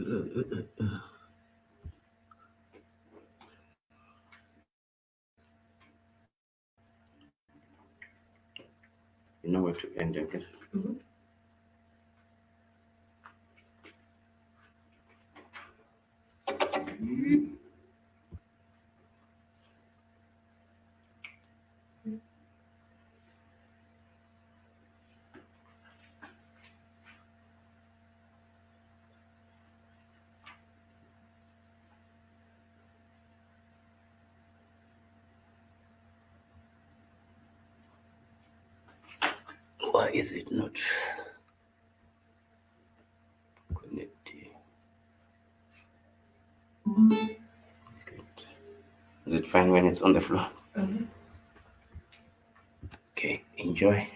You know where to end, okay? Why is it not connecting? Good. Is it fine when it's on the floor? Okay, enjoy.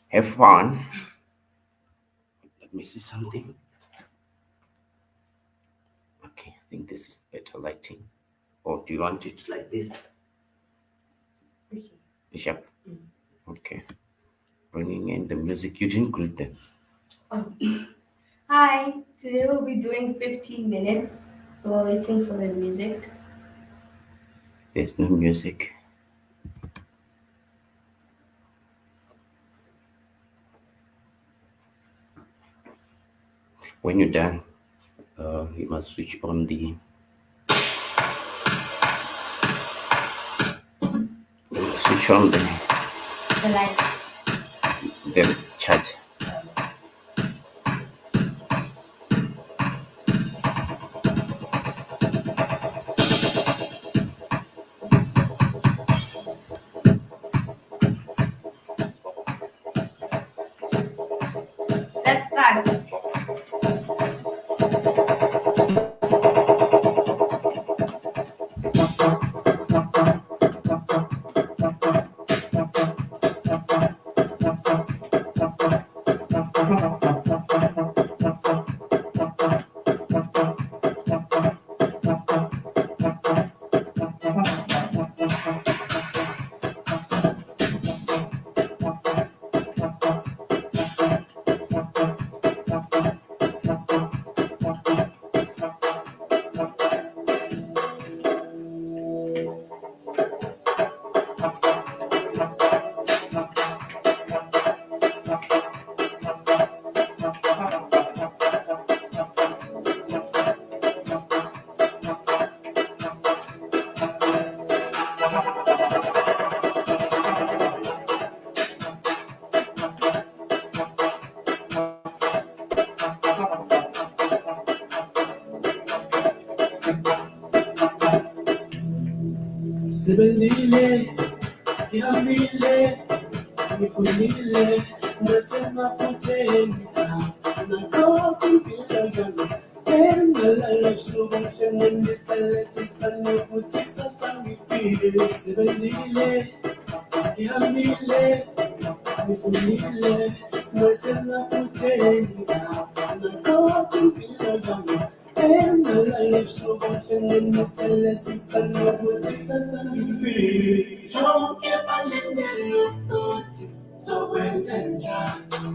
Have fun. Let me see something. Okay, I think this is better lighting. Or do you want it like this? Bishop? Okay. Bringing in the music. You didn't greet them. Hi, today we'll be doing 15 minutes, so we're waiting for the music. There's no music. When you're done, you must switch on switch on The light. the charge. Let's start. Sibenzile, ngihambile, ngifundile, ngasemafutheni nakhokha impilo yami engalala ebusuku ngisebenzisa lesi sikhali ukuthi kusasa ngifile. Sibenzile, ngihambile, ngifundile, ngasemafutheni nakhokha impilo yami engalala ebusuku ngisebenzisa lesi sikhali ukuthi kusasa ngifile. Jonke balindele ukuthi zokwenza njani.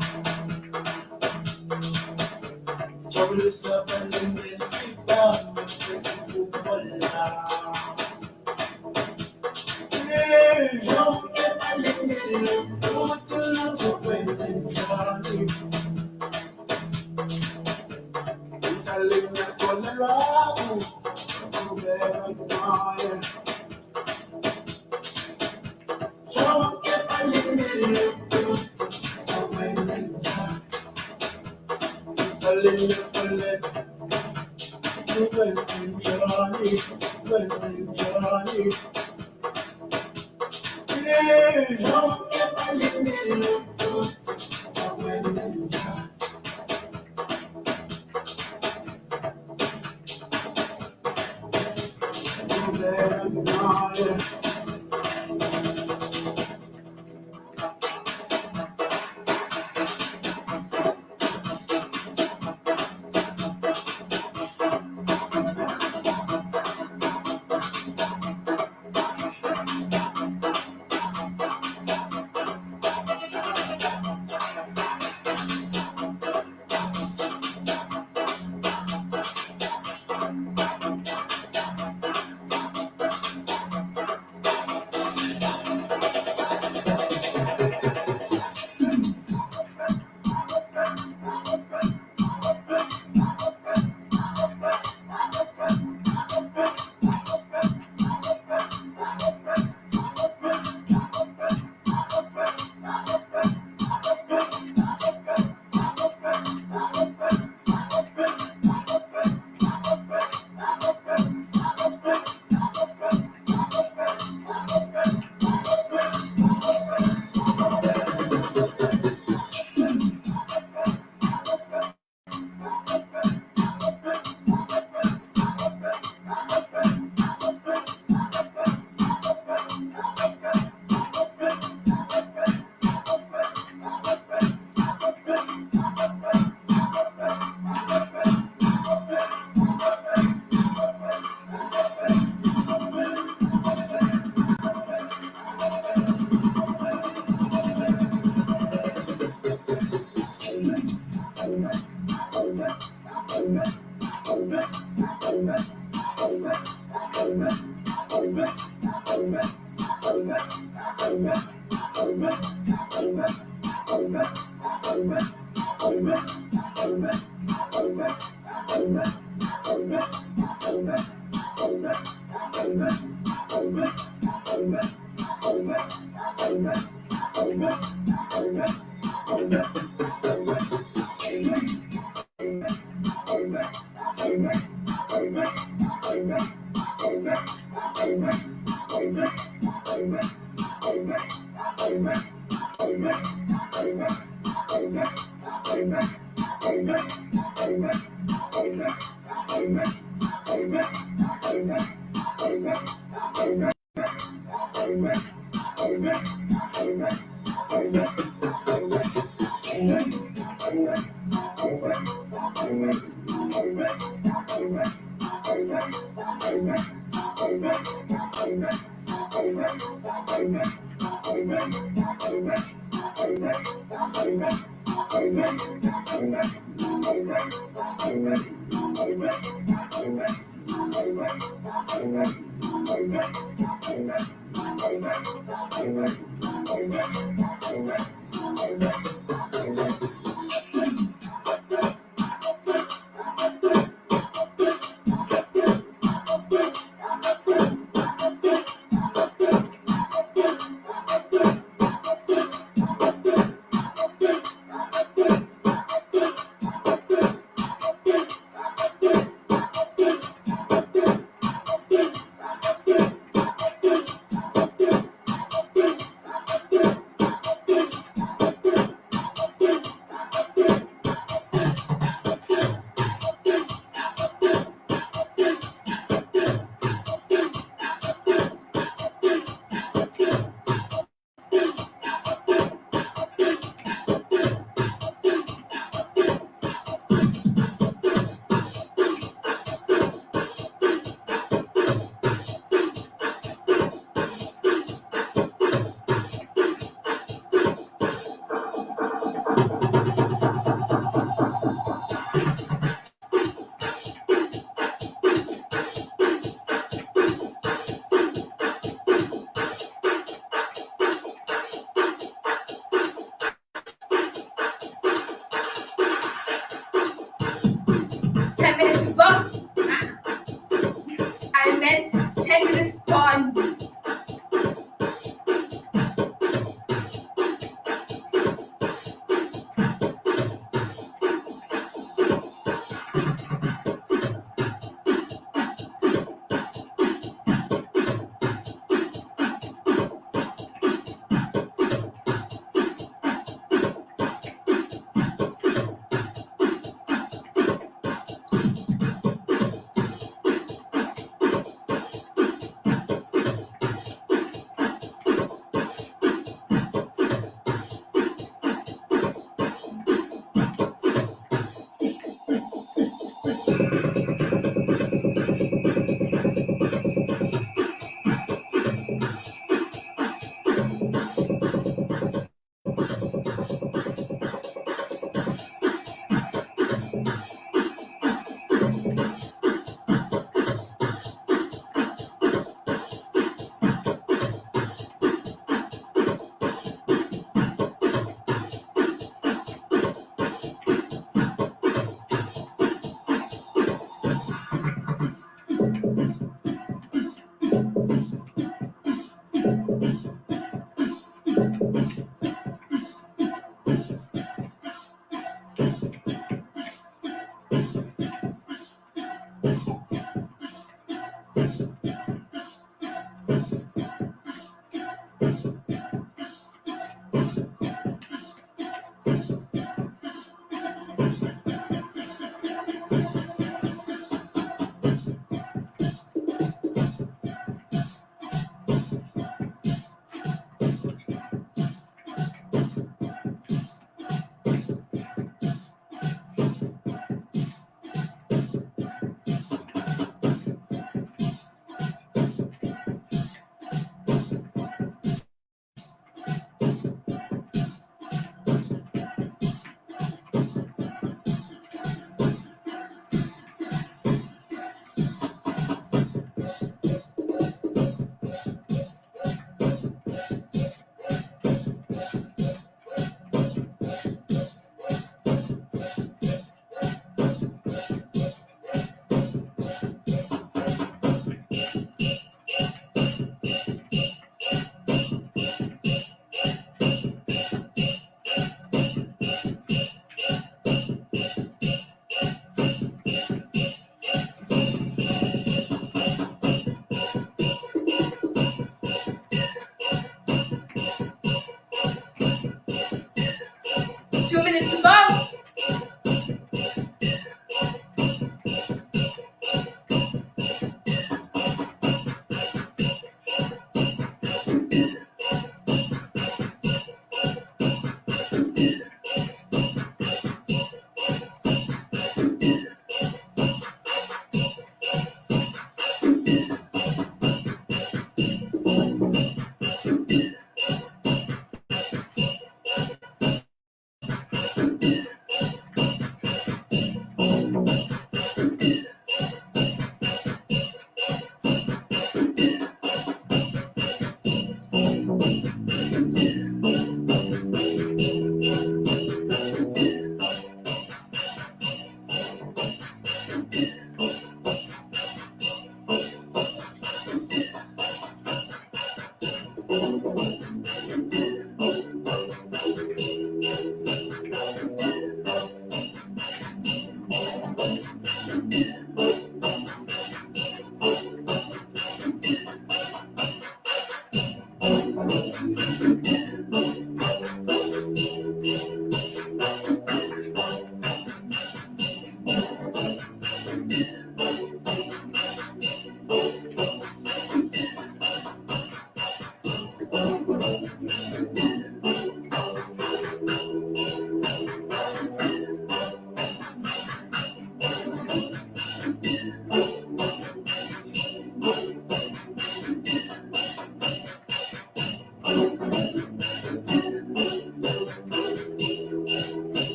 Jabulisa balindele ibanga esikukhola. Jonke balindele ukuthi zokwenza njani. Ngalinya khona lwakho ubeka naye. Jonke balindele ukuthi zokwenza njani. Ngalinya khona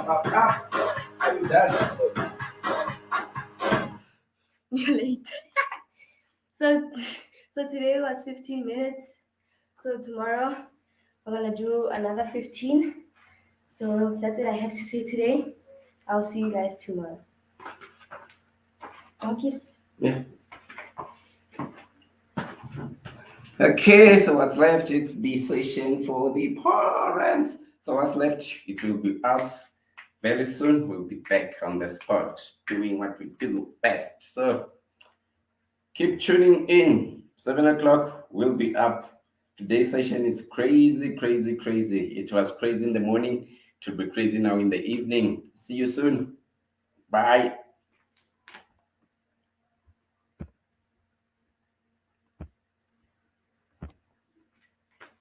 Up. Are you done? You're late. So, so today was 15 minutes. So tomorrow I'm gonna do another 15. So that's it I have to say today. I'll see you guys tomorrow. Okay. Yeah. Okay, so what's left is the session for the parents. So what's left, it will be us. Very soon we'll be back on the spot doing what we do best. So keep tuning in. 7 o'clock we'll be up. Today's session is crazy, crazy, crazy. It was crazy in the morning. It will be crazy now in the evening. See you soon. Bye.